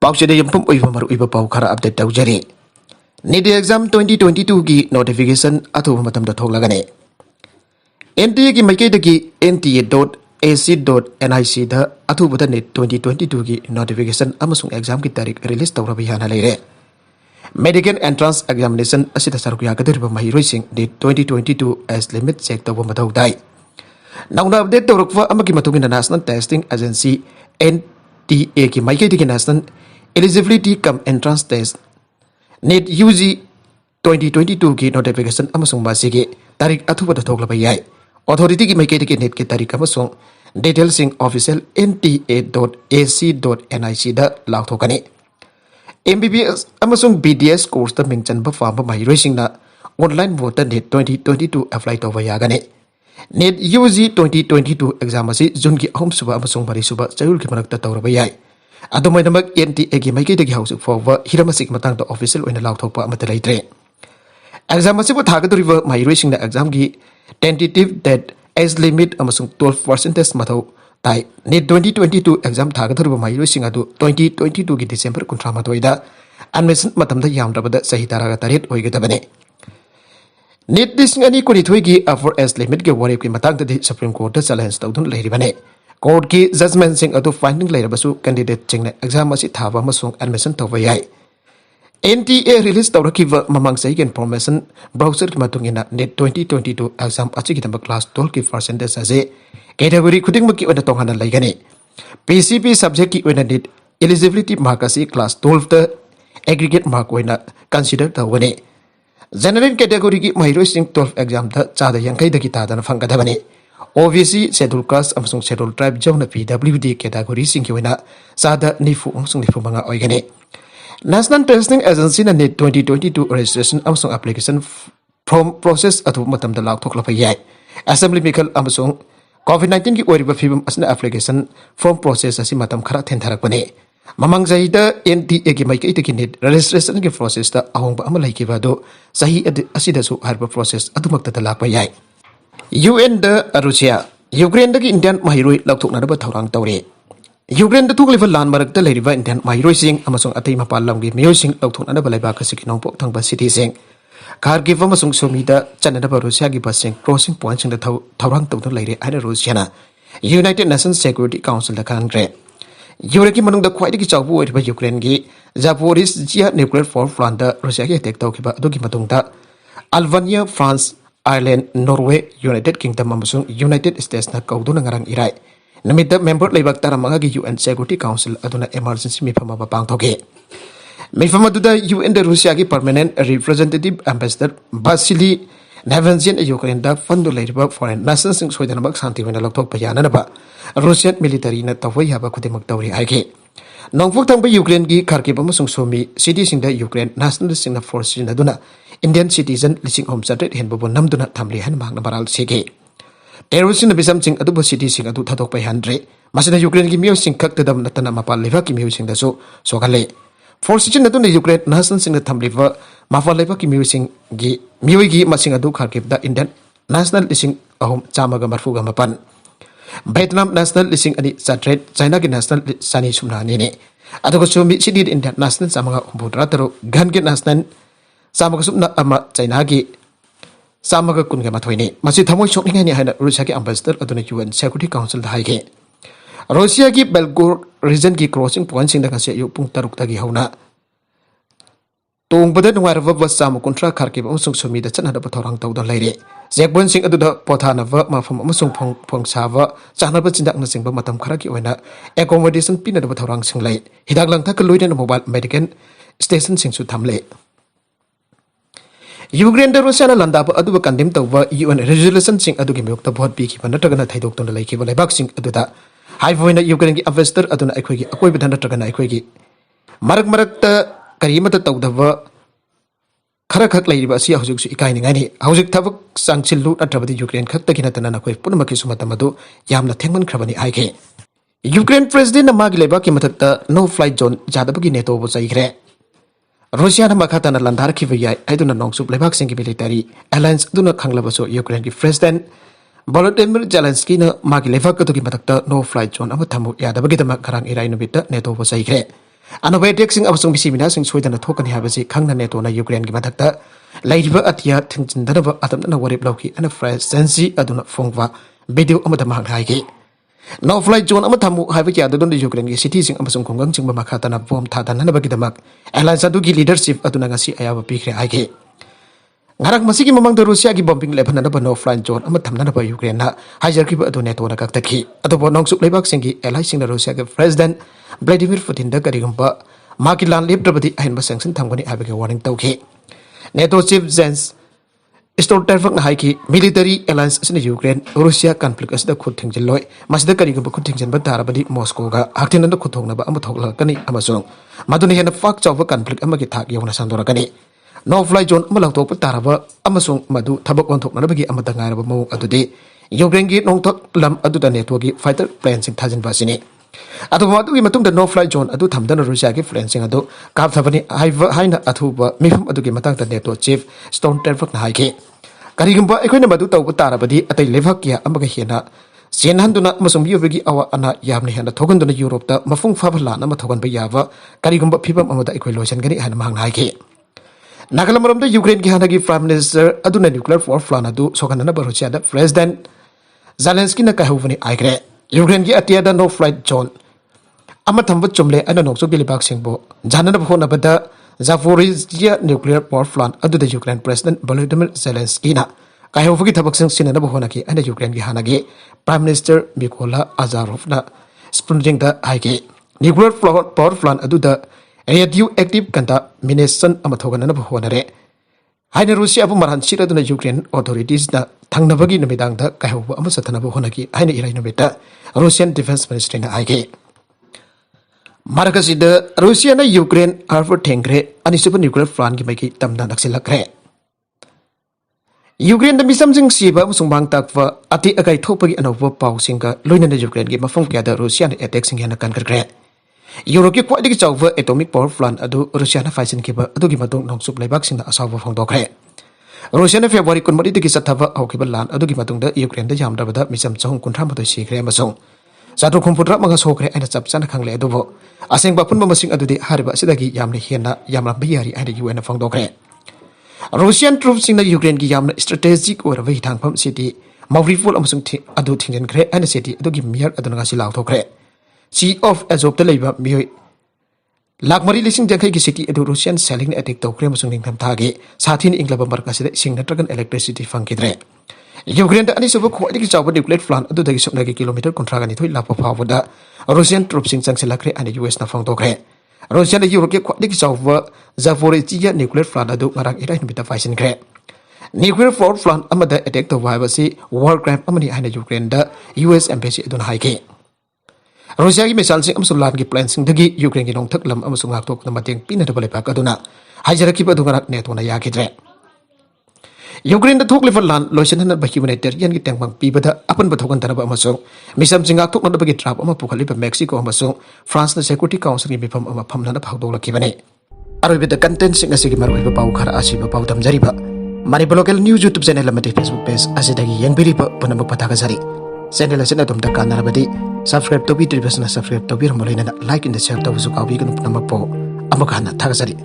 Pauchede Yampum Uivamer Uiva update Taujari. Need the exam 2022 gi notification Atu Matam the Tolagane. NTA gi Maketaki NTA.ac.nic the Atu Butanet 2022 gi notification Amasung exam ki tarik release Taurabihana Lere. Medical entrance examination Asita Sarukia Katurba Mahirusing date 2022 as limit sector Womatau Dai. Now update Torukva Amakimatumi National Testing Agency NTA ki Maketaki National Eligibility cum entrance test NET UG 2022 की notification अमसुंग बासिगे तारीख अथुबा थोकलबा याय authority की माइकेट के net के तारीख अमसुंग details in official nta.ac.nic दा लाउथोकने MBBS अमसुंग BDS course दा मिंगचन बा फाम माहिरोइसिंग ना online voter NET 2022 apply तोबा यागने NET UG 2022 exam असी जून की अहम सुबह अमसुंग मरी सुबह चयुल की मनकता तौरबा याय अदुमैनमक NTA की माइकेटगी हाउस फॉरवा हिरमसिक मतंग ऑफिशियल ओइना लाउथोकपा अमत लैत्रे एग्जाम असिबु थागदुरिबा माहिरोइसिंगना एग्जाम की टेंटेटिव डेट एज लिमिट अमसुंग 12% मथौ ताई नेट 2022 एग्जाम थागदुरिबा माहिरोइसिंग अदु 2022 की डिसेंबर 19 दा एडमिशन मतमदा यामरबदा सही तारागा तारेट ओइगदबने नेट दिसिंग अनि कुनिथोइ की अफर एज लिमिट के वरेप की मतंगदि सुप्रीम कोर्ट दा चैलेंज तौदुन लेरिबने कोर्ट की जजमेंट सिंह अदु फाइंडिंग लेरबसु कैंडिडेट चिंगने एग्जाम असी थाबा मसुंग एडमिशन तौबा याय NTA रिलीज तौरखिबा ममंग सही इन्फॉर्मेशन ब्राउजर की मतुंगिना नेट 2022 एग्जाम अची की क्लास 12 की परसेंटेज अजे कैटेगरी खुदिंग की ओना तोंगना लैगने PCP सब्जेक्ट की ओना नेट एलिजिबिलिटी मार्क असी क्लास 12 द एग्रीगेट मार्क ओना कंसीडर तौगने जनरल कैटेगरी की महिरोइसिंग 12 एग्जाम द चादा यंखै दकी तादन फंगदबने OBC schedule caste amsung schedule tribe jawna PWD category singki wena sada nifu amsung nifu manga oigane National Testing Agency na NET 2022 registration amsung application from process atu matam da lak thoklapa yai assembly mikal amsung COVID-19 ki oiriba fibum asna application from process asi matam khara thendarakpane mamang jahida NTA ki maikai ki NET registration ki process ta ahongba ama laikiba do sahi asida su harba process atumakta da lakpa yai UN दा Russia Ukraine दा की Indian माहिरोई लौथोकनाबा थौरांग तौरे Ukraine दा थुगलिबा लान मरकता लेरिबा Indian माहिरोइसिंग अमसुंग अतै मपाल लमगी मियोइसिंग लौथोकनाबा लाइबा खसिक नोंपोक थंगबा सिटीसिंग खारगिव अमसुंग सोमीदा चननाबा रूसिया की बसिंग क्रॉसिंग पॉइंट्सिंग दा थौरांग तौदुन लेरे आइना रूसियाना यूनाइटेड नेशंस सिक्योरिटी काउंसिल दा खांग्रे यूरोप की मनुंग दा ख्वाइदगी चावबु ओइरिबा यूक्रेन की जापोरिजिया न्यूक्लियर पावर प्लांट दा रूसिया की अटैक तौखिबा अदुगी मतुंगदा Albania France Ireland, Norway, United Kingdom amasung United States na kauduna ngarang irai. Namita member laibak taramanga gi UN Security Council aduna emergency mifama ba pangthoke. Mifama duda UN da Russia gi permanent representative ambassador Vasily Nevenzian Ukraine da fundu laiba foreign nations sing soidana bak santi wena lokthok payana na ba Russian military na tawai haba khudimak tawri aige. Nongfuk tangba Ukraine gi Kharkiv amasung Sumy city sing da Ukraine national sing na force na duna Indian citizen lising home satret henbobo namduna thamli han magna baral sege terrorist na bisam sing adu city sing adu thadok pai handre masina Ukraine gi miyo sing khak tadam natana mapal leva ki miyo sing da so sogale force sing adu na Ukraine national sing na thamli va mapal leva ki miyo sing gi miyo gi masing adu Kharkiv da Indian national lising ahom chamaga marfuga mapan Vietnam national lising ani satret China gi national sani sumna ne adu so mi city Indian national samaga umbudra taro gan gi national Samaga subna ama China gi samaga kunga mathoine masi thamoi shokninga ni haina Russia ki ambassador aduna UN Security Council da haige Russia ki Belgorod region ki crossing point sing da kase yu pung taruk ta gi hauna tong bada nungwar va sam kontra Kharkiv amsung Sumy da chana da pathorang taw da laire Zekbon sing adu da pothana va mafam amsung phong sawa chana ba chindak na sing ba matam khara ki oina accommodation pin da pathorang sing lai hidak lang tha ka loina mobile medical station sing su thamle Ukraine da Russia na landa ba adu condemn tawba UN resolution sing adu gi myok ta vote bi ki nataga thaidok ton lai ki ba laibak sing adu da high voina Ukraine gi ambassador aduna akhoi gi akoi bidan nataga na akhoi gi marak ta karima ta tawdaba khara khak lai ba si hojik su ikai ni ngani hojik thabak sangchilu atrabadi Ukraine khak ta kinata na akhoi punma ki sumata madu yamna thengman khrabani aike Ukraine president na magi laibak ki mathakta no flight zone jadaba gi neto bo chaigre Russia na makata na landar ki vaya aiduna nongsub lebak sing military alliance duna khanglabaso Ukraine ki president Volodymyr Zelensky na magi lebak to ki matakta no flight zone ama thamu yadaba gi dama kharang irai nubita neto bo saigre अनोबा अटैक्सिंग अमसुंग बिसिमिनासिंग सोइदना थोकनी हाबसि खंगना नेटोना Ukraine की मथक्ता लाइरिबा अतिया थिंजिनदनबा अदमना वरिब लौकी अन फ्रेसेंसी अदुना फोंगवा वीडियो अमदा महंग हाइगे नो फ्लाइट जोन अमा थमु हाइबा क्या अदुन यूक्रेन की सिटी सिंग अमसुंग खुंगंग सिंग मखातना बॉम थादननबगिदमक एलायंस अदुगी लीडरशिप अदुना ngasi अयाबा पिखरे हाइगे ngarang masigi mamang Rusia ki bombing lebanon na no flight zone ama thamna na ba Ukraine na hajar ki ba adu neto na kak takhi adu bo nong suk lebak singi alai sing na Russia ke president Vladimir Putin da kari gumba ma ki lan lep drabadi ahin ba sanction thamgani abe ke warning tawki NATO chief Jens Stoltenberg na haiki military alliance asina Ukraine Russia conflict asida khut thingjil loi masida kari gumba khut thingjin ba tarabadi Moscow ga aktin na khut thongna ba ama thokla kani amasung maduni hena fak chawba conflict ama ki thak yona sandora kani no fly zone ama langtok taraba amasung madu thabak onthok na bagi ama dangai ba mawung adude Ukraine gi nongthok lam adu da network gi fighter plane sing thajin ba sini adu madu gi matung da no fly zone adu thamdana Russia gi plane sing adu kap thabani haina athuba mifum adu gi matang da network chief Stoltenberg na haike karigumba ekoina madu tawba tarabadi atai levak ya amaga hena senhanduna amasung bigi awa ana yamni hena thoganduna Europe da mafung fabala na ma thogan ba yawa karigumba phibam amada ekoi loisan gani hana mahang haike Nagalamram Ukraine ki hanagi Prime Minister aduna nuclear war plan adu sokanana ba Russia da President Zelensky na kahuvani aikre Ukraine ki atia da no flight zone ama thamba chumle ana nokso bilibak singbo janana bhona bada Zaporizhia nuclear power plant adu da Ukraine President Volodymyr Zelensky na kahuvagi thabak sing sinana bhona ki ana Ukraine ki hanagi Prime Minister Mykola Azarov na spunding da haike nuclear power plant adu da radioactive contamination amathoganana bhonare haina Russia bu maran sira duna Ukraine authorities da thangnabagi namidang da kahwa ama sathana bhonaki haina iraina beta Russian defense ministry na aige maragasi da Russia na Ukraine arfor thengre anisupa nuclear plant gi maiki tamna naksilakre Ukraine da misam jing siba musungbang takwa ati agai thopagi anova pausinga loinana Ukraine gi mafam kya da Russia na attack sing yana kan karkre Europe ki kwai chawwa atomic power plant adu Russia na faisin kiba adu gi matung nongsuk leibak sing na asawa phongdokre Russia na February 19 ki sathawa aukiba lan adu gi matung da Ukraine da yamda bada misam chahum kunthra madoi sikre amasung Satu khumputra manga sokre aina chapchana khangle adubo aseng ba punba masing adudi hariba sidagi yamni hena yamla biyari aina UN phongdokre Russian troops sing na Ukraine ki yamna strategic or wa thangpham city Mariupol amasung adu thingen kre aina city adu gi miar adu nga silaw thokre Chief of Azov the Labor Mioi Lakmari Lising Jankai ki city edu Russian selling attack to krem sung ning tham thage sathin inglaba marka sida sing natragan electricity fangkidre Ukraine da ani subu khoi ki chawba nuclear plant adu dagi sumna ki kilometer kontra gani thoi lappa phawda Russian troops sing chang selakre ani US na phang tokre Russian da Europe ki khoi ki chawba Zaporizhia nuclear plant adu marang ira bita faisin kre Nuclear power plant amada attack to wa si war crime amani aina Ukraine da US embassy adun haike Russia ki misal sing amsul lan ki plan sing dagi Ukraine ki nongthak lam amasung ngaktok na mateng pina da bale pak aduna hajara ki badu ngarak neto na yakidre Ukraine da thok level lan loisan han ba humanitarian ki tengmang pi bada apan bathokan tanaba amasung misam sing ngaktok na bagi trap ama pukhali ba Mexico amasung France na security council ki bifam ama phamna na phagdok la kibane aroi beda content sing asigi maroi ba pau khara asi ba pau tamjari ba mari local news YouTube channel amati Facebook page asidagi yangbiri ba punam pathaga jari channel asina tum da kanar badi subscribe to be subscribe to be like in the share to busu kawi kan namak po amakana thagajari